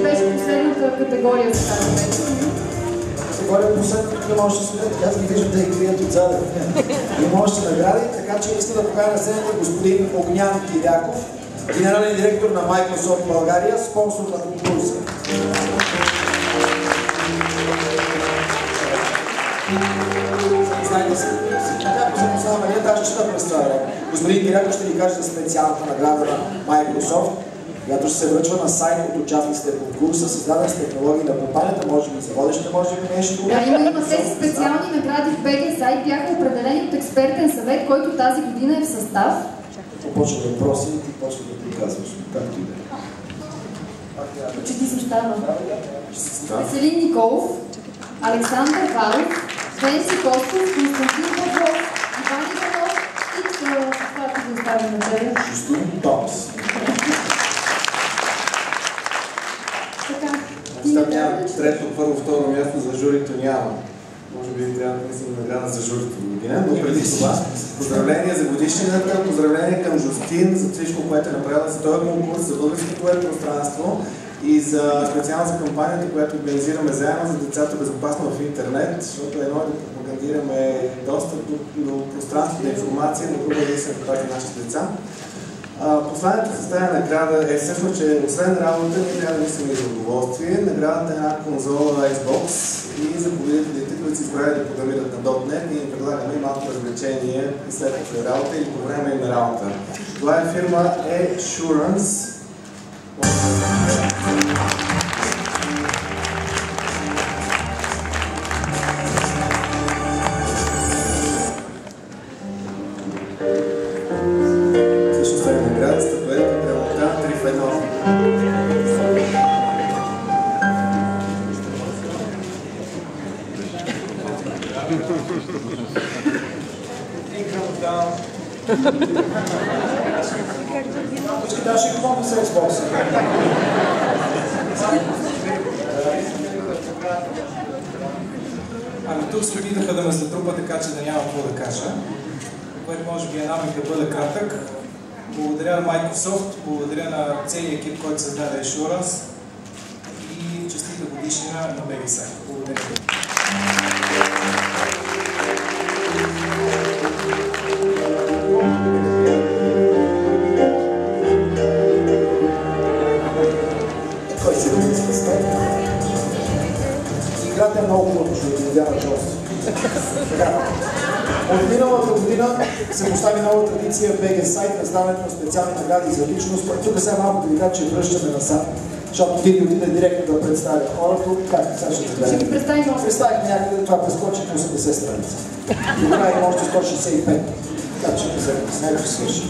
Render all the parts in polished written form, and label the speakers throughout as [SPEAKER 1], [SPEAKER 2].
[SPEAKER 1] беше последната категория за тази вечер.
[SPEAKER 2] Категория последната, тук може да следят, аз ги виждам да ги крият отзаде. Има още награди, така че искам да покажа на сцената господин Огнян Киряков, генерален директор на Microsoft България, спонсор на конкурса. Знаете си, аз ще да представя. Господин Киряков ще ви каже за специалната награда на Microsoft, която ще се връчва на сайт от участниците в конкурса, създаден с технологии на компанията, може би за водещите, може би нещо.
[SPEAKER 1] Да, има тези специални награди в BG сайт, бяха определени от експертен съвет, който тази година е в състав.
[SPEAKER 2] Почва да въпроси и ти почва да приказваш, както и да е.
[SPEAKER 1] Че ти състава. Веселин Николов, Александър Валов, Венци Костов, Константин Павлов, Иван Иванов и това да оставим на тебе.
[SPEAKER 2] Жустин Томас.
[SPEAKER 3] Трето, първо, второ място за журито няма. Може би трябва да мислим награда за журито в година, но преди това поздравления за годишнината, поздравления към Жустин за всичко, което е направила за този конкурс, за българското веб пространство и за специално за кампанията, която организираме заедно за децата безопасно в интернет, защото едно е да пропагандираме достъп до пространство, до информация, но друго е да се пази нашите деца. Последната съставена награда е всъщност, че освен работа ние трябва да мислим и за удоволствие. Наградата е една конзола Xbox и за победителите, които си избрали да подарират на .NET, ние им предлагаме малко развлечение след работа или по време на работа. Това е фирма Assurance.
[SPEAKER 2] Даже и помня за Xbox.
[SPEAKER 4] Ами тук се опитаха да ме затрупа, така че да няма какво да кажа, което може би е навик да бъде кратък. Благодаря на Microsoft, благодаря на целия екип, който създаде Assurance и честита годишнина на BG сайт. Благодаря.
[SPEAKER 2] Играта е много хубаво, ще ви видя на Джос. От миналата година се постави нова традиция в BG сайт, раздаването на специални награди за личност. Тук сега малко да ви кажа, че връщаме насам, защото ти отиде директно да представя хората. Как сега ще те
[SPEAKER 1] Ще ги представим още.
[SPEAKER 2] Представих някъде, това прескочи по 80 страница. Добра има още 165. Така че с него ще свърши.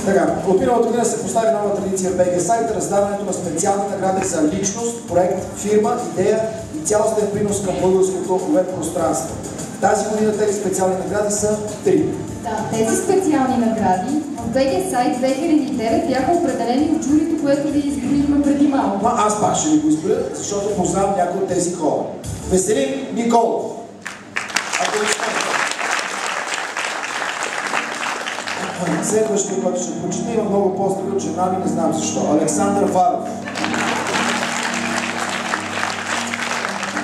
[SPEAKER 2] Така, от миналата година се постави нова традиция в BG сайт, раздаването на специални награди за личност, проект, фирма, идея и цялостен принос към българското веб пространство. Тази година тези специални награди са 3.
[SPEAKER 1] Да, тези специални награди от BG сайт 2009 бяха определени от журито, което ви изброихме преди малко.
[SPEAKER 2] Аз пак ще ви го изброя, защото познавам някои от тези хора. Веселин Николов. Следващия, който ще почита, има много поздрави от жена ми, не знам защо. Александър Варов.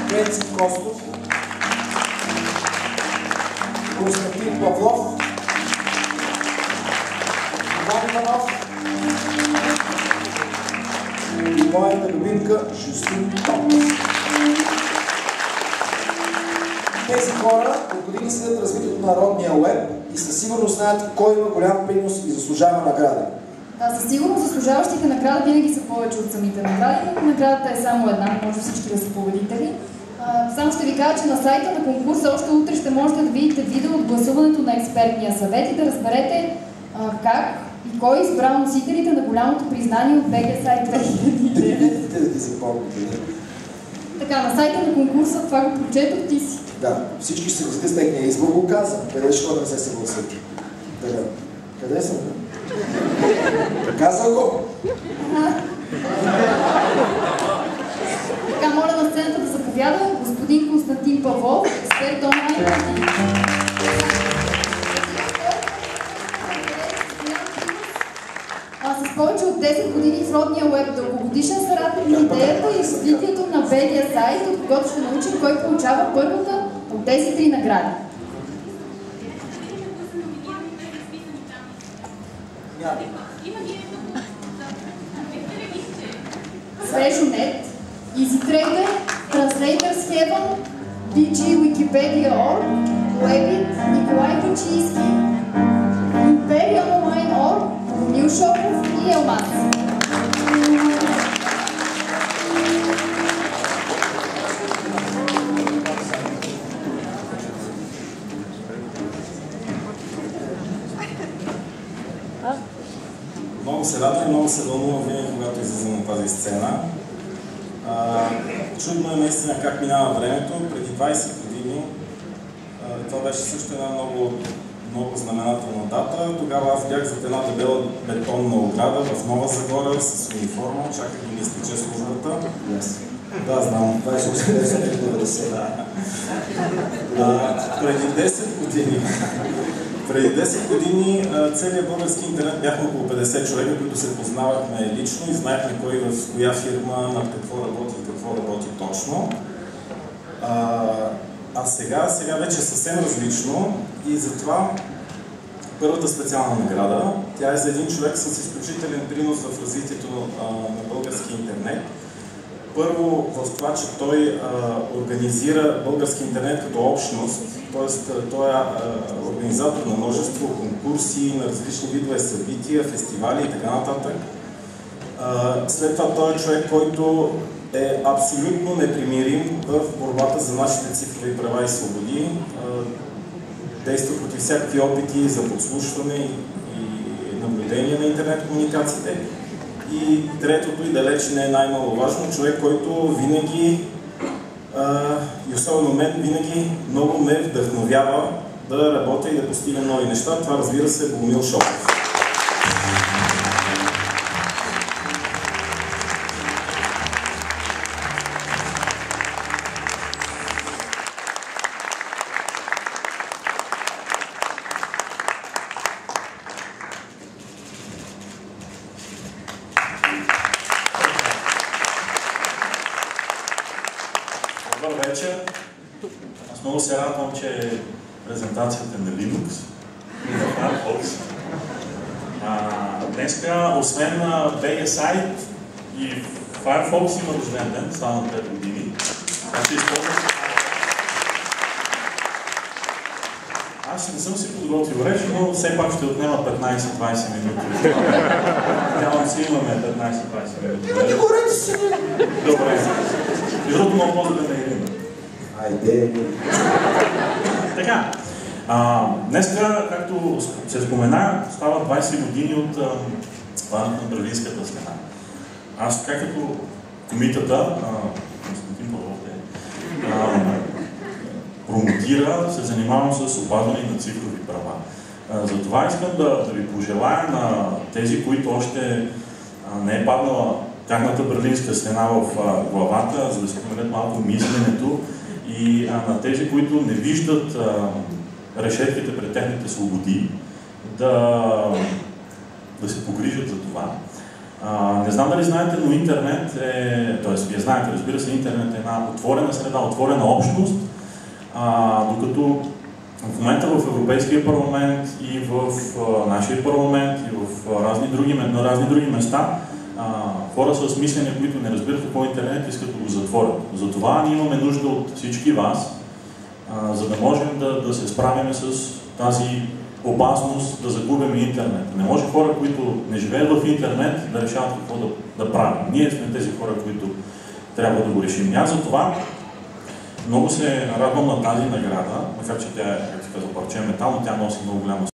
[SPEAKER 2] Венци Костов. Константин Павлов. Иван Иванов. И моята любимка Жустин Томас. Тези хора от години следят развитието на народния уеб и със сигурност знаят кой има голям принос и заслужава награда.
[SPEAKER 1] Да, със сигурност заслужаващите награда винаги са повече от самите награди, но наградата е само една, може всички да са победители. Само ще ви кажа, че на сайта на конкурса още утре ще можете да видите видео от гласуването на експертния съвет и да разберете как и кой избрал носителите на голямото признание от BG сайт 2009. Така, на сайта на конкурса това го прочетох, ти си.
[SPEAKER 2] Да, всички ще съгласите с техния избор, го каза. Къде ще да не се съгласят? Къде съм? Казал го?
[SPEAKER 1] Така, моля на сцената да заповяда господин Константин Павлов, експерт онлайн. С повече от 10 години в родния уеб. Дългогодишен съратник на идеята и развитието на BG сайт, от когото ще научим кой получава първата от тези 3 награди. Svežonet, EasyTrader, Translators Heaven, BG Wikipedia.org, Webit, Николай Вачийски, Imperial Online.org, Мил Шопов и Елмаз.
[SPEAKER 5] Много се радвам и много се вълнувам винаги, когато излизам на тази сцена. Чудно е наистина как минава времето. Преди 20 години това беше също една много знаменателна дата. Тогава аз бях зад една дебела бетонна ограда в Нова Загора с униформа. Чаках да ми изтече службата. Да, знам. 28-90. Преди 10 години целият български интернет бяхме около 50 човека, които се познавахме лично и знаехме кой в коя фирма, над какво работи и какво работи точно. А сега вече е съвсем различно и затова първата специална награда, тя е за един човек с изключителен принос в развитието на български интернет. Първо в това, че той организира български интернет като общност, т.е. той е организатор на множество конкурси, на различни видове събития, фестивали и така нататък. След това той е човек, който е абсолютно непримирим в борбата за нашите цифрови права и свободи. Действа против всякакви опити за подслушване и наблюдение на интернет комуникациите. И третото и далеч не е най-маловажно, човек, който винаги, и особено мен, винаги много ме вдъхновява да работя и да постигам нови неща. Това, разбира се, е Богомил Шопов.
[SPEAKER 6] Добър вечер. Аз много се радвам, че презентацията на Linux и на Firefox. Днеска, освен на BG сайт и Firefox има рожден ден, стана 5 години. Аз не съм си подготвил реч, но все пак ще отнема 15-20 минути. Нямам си, имаме 15-20 минути.
[SPEAKER 2] Имате говорете си!
[SPEAKER 6] Добре. И другото много по-добре да Ирина.
[SPEAKER 2] Айде!
[SPEAKER 6] Така, днеска, както се спомена, става 20 години от падането на Берлинската стена. Аз така като комитета, Константин Павлов промотира, се занимавам с опазване на цифрови права. Затова искам да ви пожелая на тези, които още не е паднала тяхната Берлинска стена в главата, за да се променят малко мисленето, и на тези, които не виждат решетките пред техните свободи, да се погрижат за това. Не знам дали знаете, но интернет е, т.е. вие знаете, разбира се, интернет е една отворена среда, отворена общност, докато в момента в Европейския парламент и в нашия парламент и на разни други места хора с мислене, които не разбират какво е интернет, искат да го затворят. Затова ние имаме нужда от всички вас, за да можем да се справим с тази опасност да загубим интернет. Не може хора, които не живеят в интернет, да решават какво да правим. Ние сме тези хора, които трябва да го решим. Аз за това много се радвам на тази награда, макар че тя е, както се казва, парче метал, но тя носи много голяма